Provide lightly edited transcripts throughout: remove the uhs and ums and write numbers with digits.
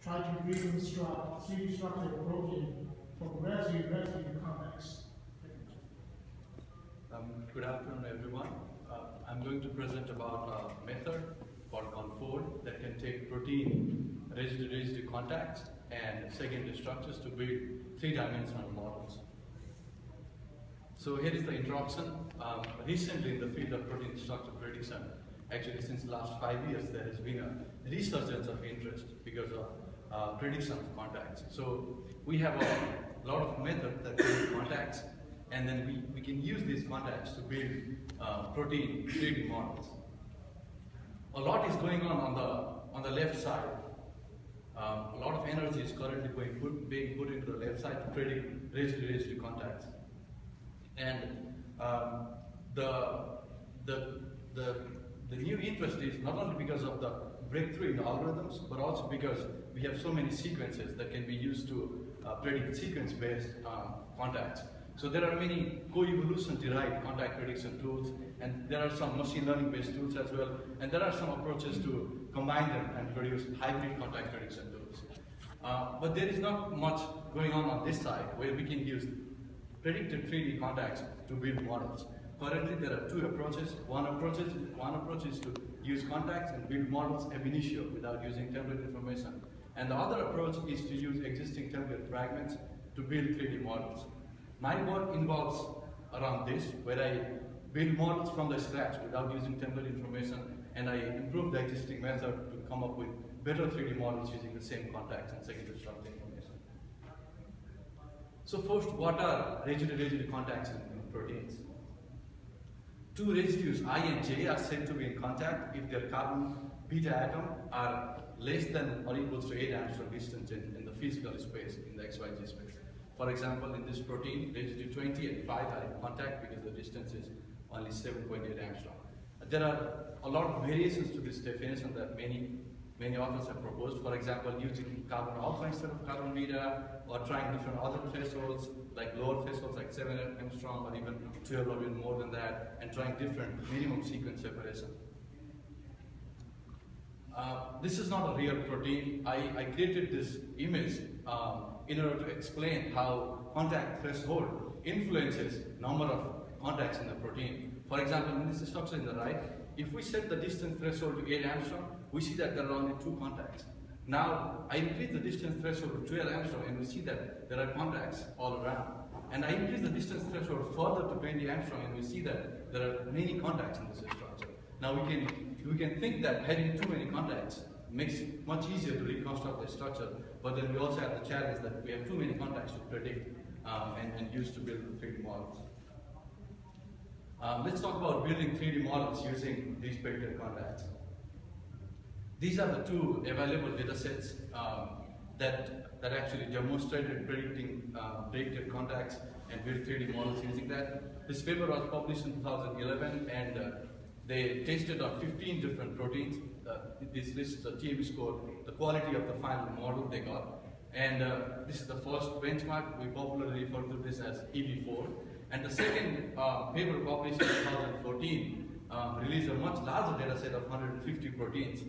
try to reconstruct 3D structure of protein from residue-residue context. Good afternoon, everyone. I'm going to present about a method called CONFOLD that can take protein residue-residue contacts and secondary structures to build three-dimensional models. So here is the introduction. Recently in the field of protein structure prediction, actually since the last 5 years, there has been a resurgence of interest because of prediction of contacts. So we have a lot of methods that build contacts, and then we can use these contacts to build protein 3D models. A lot is going on the left side. A lot of energy is currently being put into the left side to predict residue-residue contacts. And the new interest is not only because of the breakthrough in algorithms, but also because we have so many sequences that can be used to predict sequence-based contacts. So there are many co-evolution derived contact prediction tools, and there are some machine learning based tools as well, and there are some approaches to combine them and produce hybrid contact prediction tools. But there is not much going on this side where we can use predicted 3D contacts to build models. Currently there are two approaches. One approach is to use contacts and build models ab initio without using template information. And the other approach is to use existing template fragments to build 3D models. My work involves around this, where I build models from the scratch without using template information, and I improve the existing method to come up with better 3D models using the same contacts and secondary structure information. So first, what are residue-residue contacts in proteins? Two residues I and J are said to be in contact if their carbon beta atom are less than or equals to 8 Angstrom distance in the physical space, in the XYZ space. For example, in this protein, residue 20 and 5 are in contact because the distance is only 7.8 Angstrom. There are a lot of variations to this definition that many authors have proposed. For example, using carbon alpha instead of carbon beta, or trying different other thresholds, like lower thresholds like 7 Angstrom or even 12 or even more than that, and trying different minimum sequence separation. This is not a real protein. I created this image in order to explain how contact threshold influences number of contacts in the protein. For example, in this structure in the right, if we set the distance threshold to 8 Angstrom, we see that there are only 2 contacts. Now, I increase the distance threshold to 12 Angstrom, and we see that there are contacts all around. And I increase the distance threshold further to 20 Angstrom, and we see that there are many contacts in this structure. Now, we can think that having too many contacts makes it much easier to reconstruct the structure, but then we also have the challenge that we have too many contacts to predict and use to build 3D models. Let's talk about building 3D models using these predicted contacts. These are the two available data sets that actually demonstrated predicting predicted contacts and build 3D models using that. This paper was published in 2011, and they tested on 15 different proteins. This lists the TME score, the quality of the final model they got. And this is the first benchmark. We popularly refer to this as EV4. And the second paper published in 2014 released a much larger data set of 150 proteins.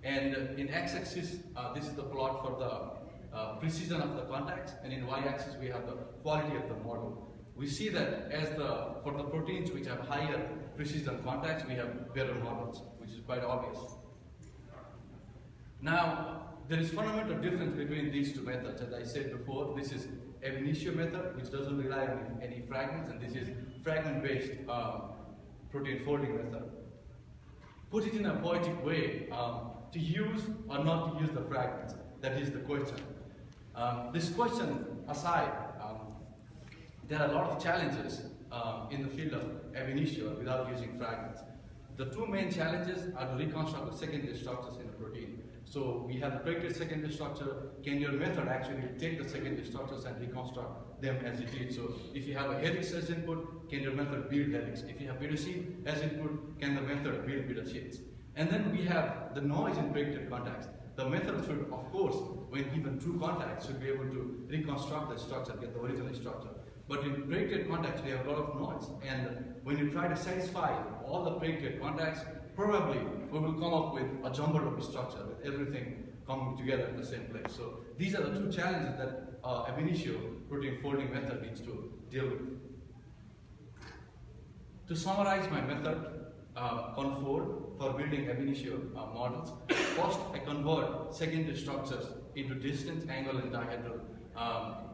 And in x-axis, this is the plot for the precision of the contacts, and in y-axis we have the quality of the model. We see that for the proteins which have higher precision contacts, we have better models, which is quite obvious. Now, there is fundamental difference between these two methods. As I said before, this is ab initio method, which doesn't rely on any fragments, and this is fragment-based protein folding method. Put it in a poetic way, to use or not to use the fragments, that is the question. This question aside, there are a lot of challenges in the field of ab initio without using fragments. The two main challenges are to reconstruct the secondary structures in a protein. So we have the predicted secondary structure. Can your method actually take the secondary structures and reconstruct them as it is? So if you have a helix as input, can your method build helix? If you have beta sheet as input, can the method build beta sheets? And then we have the noise in predicted contacts. The method should, of course, when given true contacts, should be able to reconstruct the structure, get the original structure. But in predicted contacts, we have a lot of noise. And when you try to satisfy all the predicted contacts, probably we will come up with a jumbled up structure with everything coming together in the same place. So these are the two challenges that ab initio protein folding method needs to deal with. To summarize my method, CONFOLD, for building ab initio models, first I convert secondary structures into distance, angle, and dihedral.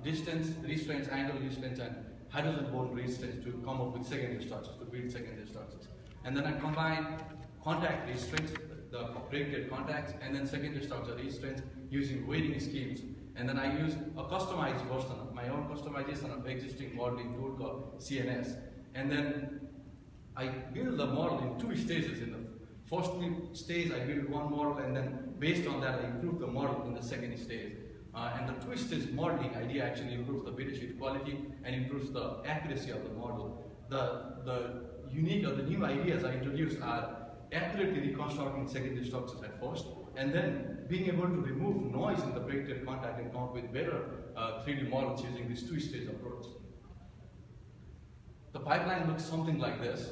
Distance, restraints, angle, restraints, and hydrogen bond restraints to come up with secondary structures, to build secondary structures. And then I combine contact restraints, the break-dead contacts, and then secondary structure restraints using weighting schemes. And then I use a customized version, my own customization of existing modeling tool called CNS. And then I build the model in two stages. In the first stage, I build one model, and then based on that, I improve the model in the second stage. And the two-stage modeling idea actually improves the beta sheet quality and improves the accuracy of the model. The unique or the new ideas I introduced are accurately reconstructing secondary structures at first, and then being able to remove noise in the break-dead contact and come up with better 3D models using this two-stage approach. The pipeline looks something like this.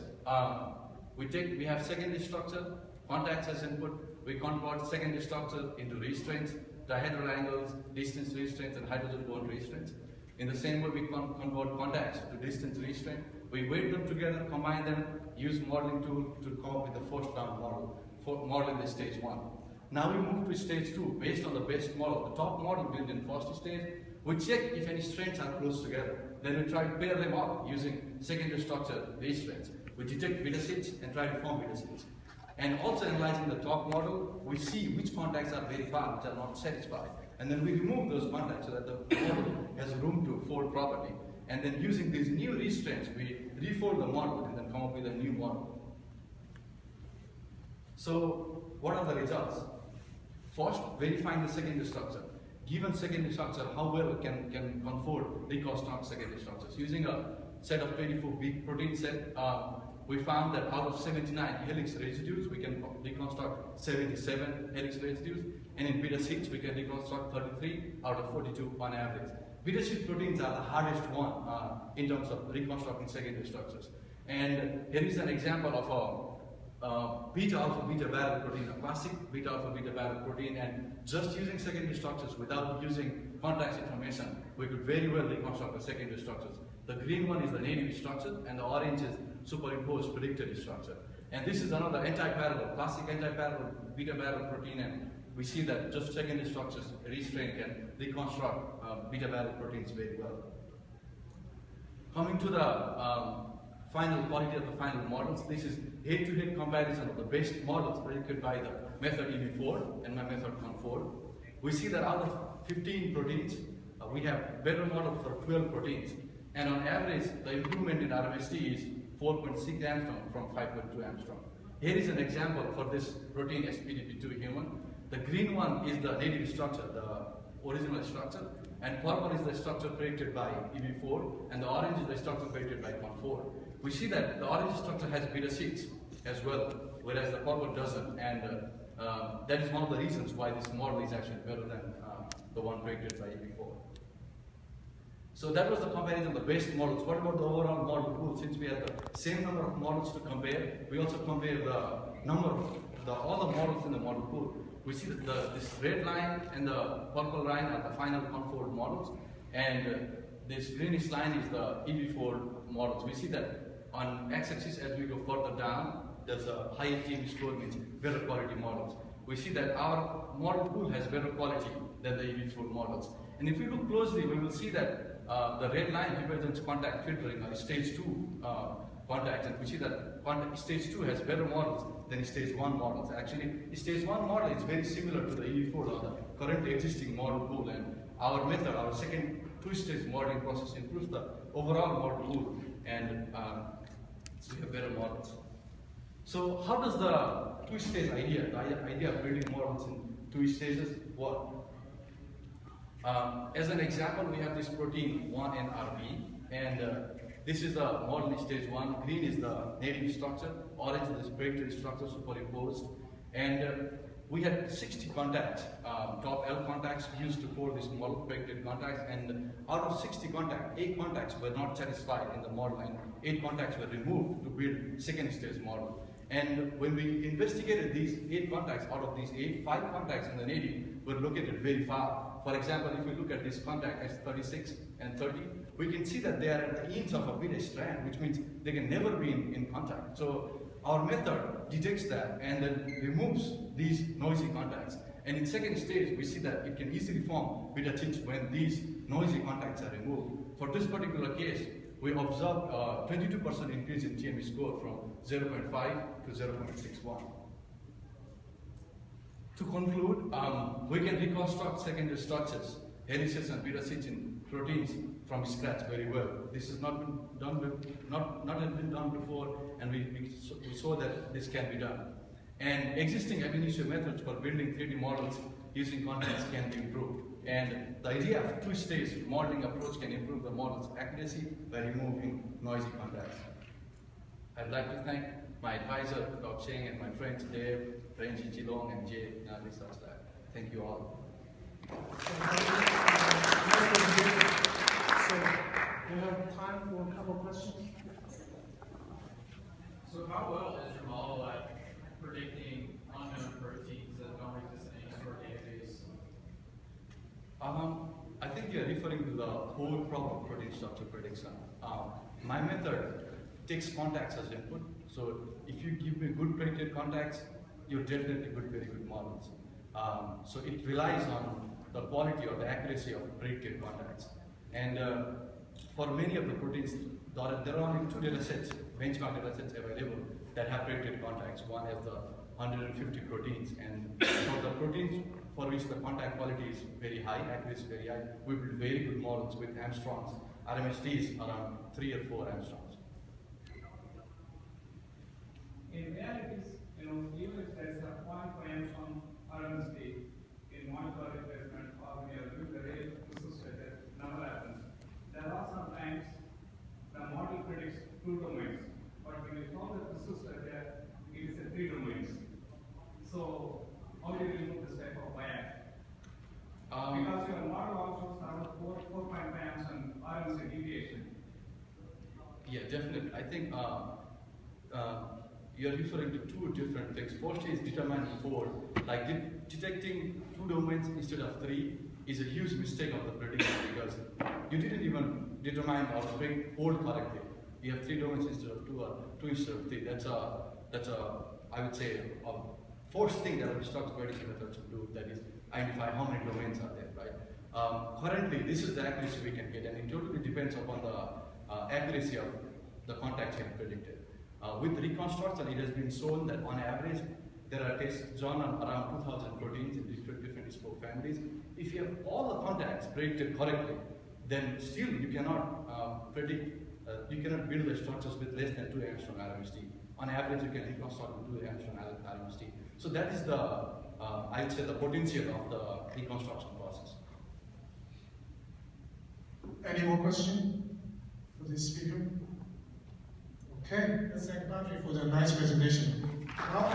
We have secondary structure, contacts as input, we convert secondary structure into restraints, dihedral angles, distance restraints, and hydrogen bond restraints. In the same way, we convert contacts to distance restraint. We weight them together, combine them, use modeling tool to come up with the first round model, model in the stage 1. Now we move to stage 2, based on the best model, the top model built in first stage. We check if any strains are close together. Then we try to pair them up using secondary structure restraints. We detect beta sheets and try to form beta sheets. And also analyzing the top model, we see which contacts are very far, which are not satisfied. And then we remove those contacts so that the model has room to fold properly. And then using these new restraints, we refold the model and then come up with a new model. So what are the results? First, verifying the secondary structure. Given secondary structure, how well can CONFOLD reconstruct secondary structures? Using a set of 24 big protein set, we found that out of 79 helix residues, we can reconstruct 77 helix residues, and in beta sheets, we can reconstruct 33 out of 42 on average. Beta sheet proteins are the hardest one in terms of reconstructing secondary structures. And here is an example of a beta alpha beta barrel protein, a classic beta alpha beta barrel protein, and just using secondary structures without using contacts information, we could very well reconstruct the secondary structures. The green one is the native structure, and the orange is superimposed predicted structure. And this is another anti-parallel, classic anti-parallel beta barrel protein, and we see that just secondary structures restraint can reconstruct beta barrel proteins very well. Coming to the final quality of the final models, this is head-to-head comparison of the best models predicted by the method EB4 and my method CONFOLD. We see that out of 15 proteins, we have better models for 12 proteins. And on average, the improvement in RMST is 4.6 angstrom from 5.2 angstrom. Here is an example for this protein SPDP2 human. The green one is the native structure, the original structure, and purple is the structure predicted by EB4, and the orange is the structure predicted by CONFOLD. We see that the orange structure has beta sheets as well, whereas the purple doesn't, and that is one of the reasons why this model is actually better than the one predicted by EB4. So that was the comparison of the best models. What about the overall model pool? Since we had the same number of models to compare, we also compare the number of all the models in the model pool. We see that this red line and the purple line are the final CONFOLD models, and this greenish line is the EB4 models. We see that on x-axis, as we go further down, there's a high TM score, means better quality models. We see that our model pool has better quality than the EB4 models. And if we look closely, we will see that the red line represents contact filtering, or stage 2 contacts, and we see that stage 2 has better models than stage 1 models. Actually, stage 1 model is very similar to the EB4 or the currently existing model pool, and our method, our second two-stage modeling process, improves the overall model pool, and we have better models. So how does the two-stage idea, the idea of building models in 2 stages work? As an example, we have this protein 1NRB, and this is the model in stage 1. Green is the native structure, orange is the predicted structure superimposed, and we had 60 contacts, top L contacts used to form this model, predicted contacts, and out of 60 contacts, 8 contacts were not satisfied in the model, and 8 contacts were removed to build second stage model. And when we investigated these 8 contacts, out of these 5 contacts in the navy were located very far. For example, if we look at this contact as 36 and 30, we can see that they are at the ends of a beta strand, which means they can never be in contact. So our method detects that and then removes these noisy contacts. And in second stage, we see that it can easily form beta chips when these noisy contacts are removed. For this particular case, we observed a 22% increase in TME score from 0.5 to 0.61. To conclude, we can reconstruct secondary structures, helices and beta sheets in proteins from scratch very well. This has not been done, not been done before, and we saw that this can be done. And existing ab initio methods for building 3D models using contacts can be improved. And the idea of two-stage modeling approach can improve the model's accuracy by removing noisy contacts. I'd like to thank my advisor, Dr. Cheng, and my friends Dave, Renji Jilong, and Jay in our research lab. Thank you all. So we have time for a couple of questions. So how well is your model at predicting unknown proteins that don't exist in any sort of database? I think you're referring to the whole problem protein structure prediction. My method takes contacts as input. So if you give me good predicted contacts, you're definitely very good models. So it relies on the quality or the accuracy of predicted contacts. And for many of the proteins, there are only 2 data sets, benchmark data sets available that have predicted contacts. One is the 150 proteins, and for the proteins for which the contact quality is very high, accuracy is very high, we build very good models with angstroms, RMSTs around 3 or 4 angstroms. In realities, even if there's a 0.5 angstrom RMST in molecular replacement or we are doing the rate associated, never happens. There are some times the model predicts 2 domains, but when you solve the persistent there, it is a 3 domains. So how do you remove this type of bias? Because your model also has 4.5 angstrom RMST deviation. Yeah, definitely. I think you're referring to 2 different things. First is determined fold. Like detecting 2 domains instead of 3 is a huge mistake of the prediction because you didn't even determine or predict fold correctly. You have 3 domains instead of 2 or 2 instead of 3. That's a I would say a first thing that a structural prediction method should do, that is identify how many domains are there, right? Currently, this is the accuracy we can get, and it totally depends upon the accuracy of the contacts you have predicted. With reconstruction, it has been shown that on average, there are tests drawn on around 2,000 proteins in different spoke families. If you have all the contacts predicted correctly, then still you cannot you cannot build the structures with less than 2 angstrom RMST. On average, you can reconstruct with 2 angstrom RMST. So that is the, I'd say, the potential of the reconstruction process. Any more questions for this speaker? Okay, let's thank Patrick for the nice presentation. Now,